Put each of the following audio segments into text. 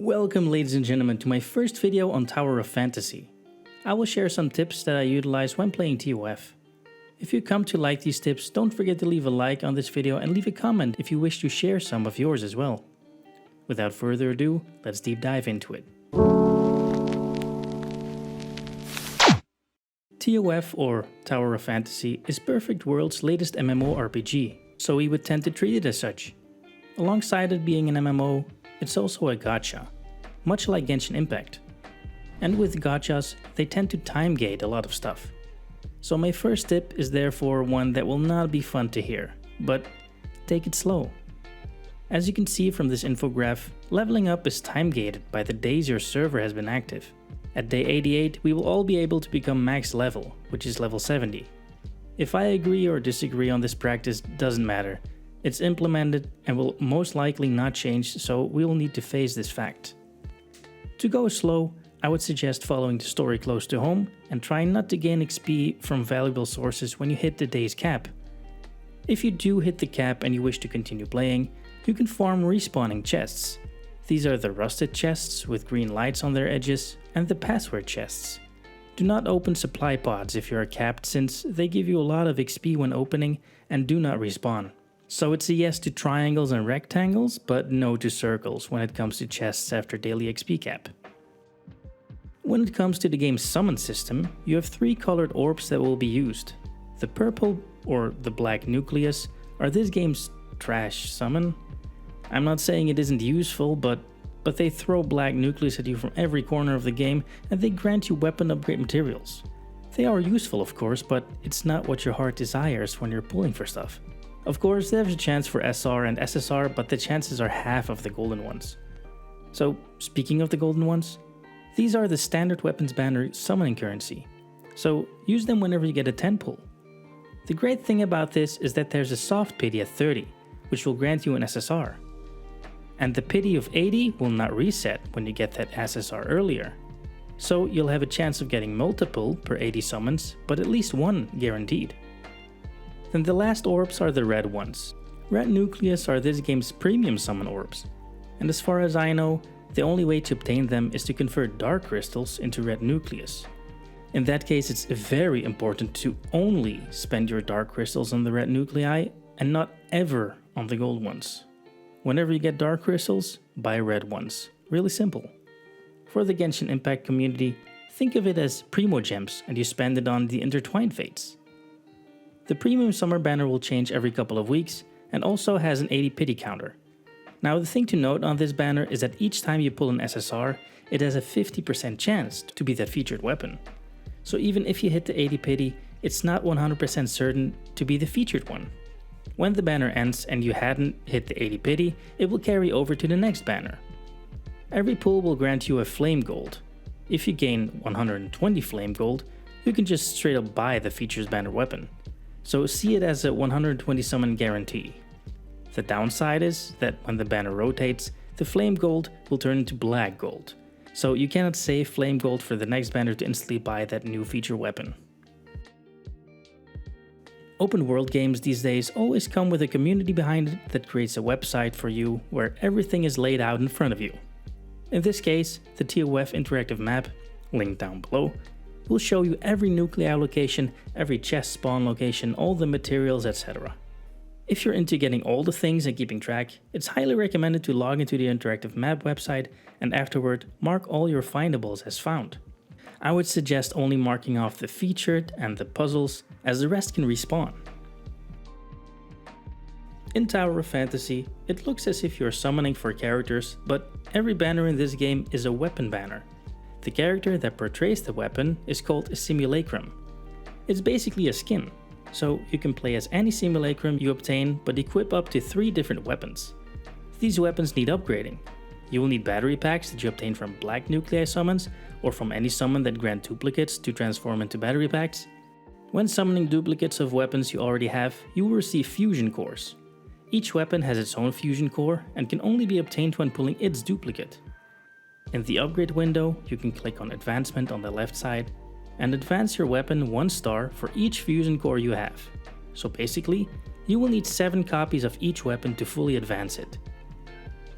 Welcome ladies and gentlemen to my first video on Tower of Fantasy. I will share some tips that I utilize when playing TOF. If you come to like these tips, don't forget to leave a like on this video and leave a comment if you wish to share some of yours as well. Without further ado, let's deep dive into it. TOF, or Tower of Fantasy, is Perfect World's latest MMORPG, so we would tend to treat it as such. Alongside it being an MMO, it's also a gacha, much like Genshin Impact. And with gachas, they tend to time gate a lot of stuff. So my first tip is therefore one that will not be fun to hear, but take it slow. As you can see from this infograph, leveling up is time gated by the days your server has been active. At day 88, we will all be able to become max level, which is level 70. If I agree or disagree on this practice doesn't matter. It's implemented and will most likely not change, so we will need to face this fact. To go slow, I would suggest following the story close to home and try not to gain XP from valuable sources when you hit the day's cap. If you do hit the cap and you wish to continue playing, you can farm respawning chests. These are the rusted chests with green lights on their edges and the password chests. Do not open supply pods if you are capped, since they give you a lot of XP when opening and do not respawn. So it's a yes to triangles and rectangles, but no to circles when it comes to chests after daily XP cap. When it comes to the game's summon system, you have 3 colored orbs that will be used. The purple or the black nucleus are this game's trash summon. I'm not saying it isn't useful, but they throw black nucleus at you from every corner of the game and they grant you weapon upgrade materials. They are useful of course, but it's not what your heart desires when you're pulling for stuff. Of course, there's a chance for SR and SSR, but the chances are half of the golden ones. So, speaking of the golden ones, these are the standard weapons banner summoning currency, so use them whenever you get a 10 pull. The great thing about this is that there's a soft pity at 30, which will grant you an SSR. And the pity of 80 will not reset when you get that SSR earlier. So you'll have a chance of getting multiple per 80 summons, but at least one guaranteed. Then the last orbs are the red ones. Red nucleus are this game's premium summon orbs. And as far as I know, the only way to obtain them is to convert dark crystals into red nucleus. In that case, it's very important to only spend your dark crystals on the red nuclei and not ever on the gold ones. Whenever you get dark crystals, buy red ones. Really simple. For the Genshin Impact community, think of it as Primo Gems and you spend it on the intertwined fates. The premium summer banner will change every couple of weeks and also has an 80 pity counter. Now the thing to note on this banner is that each time you pull an SSR, it has a 50% chance to be that featured weapon. So even if you hit the 80 pity, it's not 100% certain to be the featured one. When the banner ends and you hadn't hit the 80 pity, it will carry over to the next banner. Every pull will grant you a flame gold. If you gain 120 flame gold, you can just straight up buy the features banner weapon. So see it as a 120 summon guarantee. The downside is that when the banner rotates, the flame gold will turn into black gold. So you cannot save flame gold for the next banner to instantly buy that new feature weapon. Open world games these days always come with a community behind it that creates a website for you where everything is laid out in front of you. In this case, the TOF interactive map, linked down below, will show you every nuclei location, every chest spawn location, all the materials, etc. If you're into getting all the things and keeping track, it's highly recommended to log into the interactive map website and afterward mark all your findables as found. I would suggest only marking off the featured and the puzzles, as the rest can respawn. In Tower of Fantasy, it looks as if you're summoning for characters, but every banner in this game is a weapon banner. The character that portrays the weapon is called a simulacrum. It's basically a skin, so you can play as any simulacrum you obtain but equip up to 3 different weapons. These weapons need upgrading. You will need battery packs that you obtain from black nuclei summons or from any summon that grant duplicates to transform into battery packs. When summoning duplicates of weapons you already have, you will receive fusion cores. Each weapon has its own fusion core and can only be obtained when pulling its duplicate. In the upgrade window, you can click on Advancement on the left side and advance your weapon 1 star for each fusion core you have. So basically, you will need 7 copies of each weapon to fully advance it.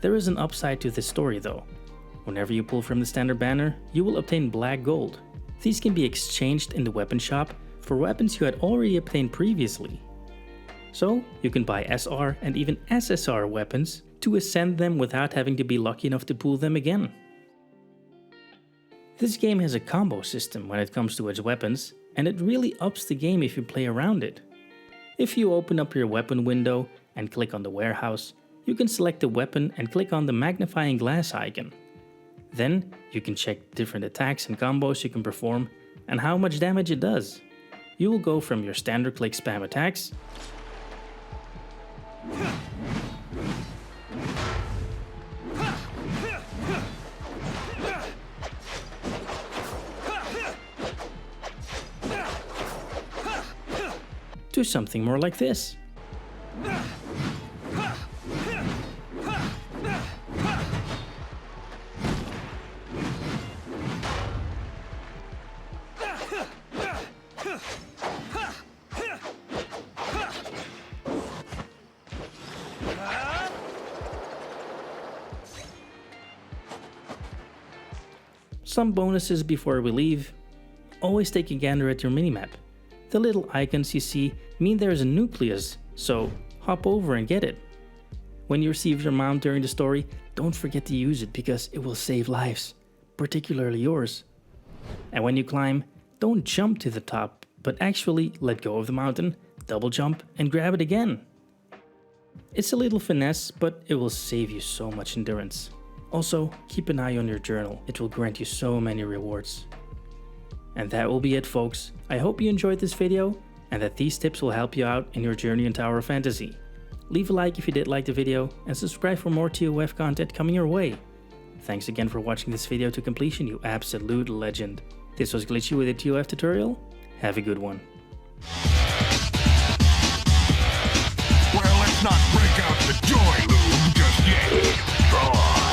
There is an upside to this story though. Whenever you pull from the standard banner, you will obtain black gold. These can be exchanged in the weapon shop for weapons you had already obtained previously. So, you can buy SR and even SSR weapons to ascend them without having to be lucky enough to pull them again. This game has a combo system when it comes to its weapons, and it really ups the game if you play around it. If you open up your weapon window and click on the warehouse, you can select the weapon and click on the magnifying glass icon. Then, you can check different attacks and combos you can perform and how much damage it does. You will go from your standard click spam attacks to something more like this. Some bonuses before we leave. Always take a gander at your minimap. The little icons you see mean there is a nucleus, so hop over and get it. When you receive your mount during the story, don't forget to use it because it will save lives, particularly yours. And when you climb, don't jump to the top, but actually let go of the mountain, double jump and grab it again. It's a little finesse, but it will save you so much endurance. Also, keep an eye on your journal, it will grant you so many rewards. And that will be it, folks. I hope you enjoyed this video and that these tips will help you out in your journey in Tower of Fantasy. Leave a like if you did like the video and subscribe for more TOF content coming your way. Thanks again for watching this video to completion, you absolute legend. This was Glitchy with a TOF tutorial. Have a good one. Well, let's not break out the joy loom just yet.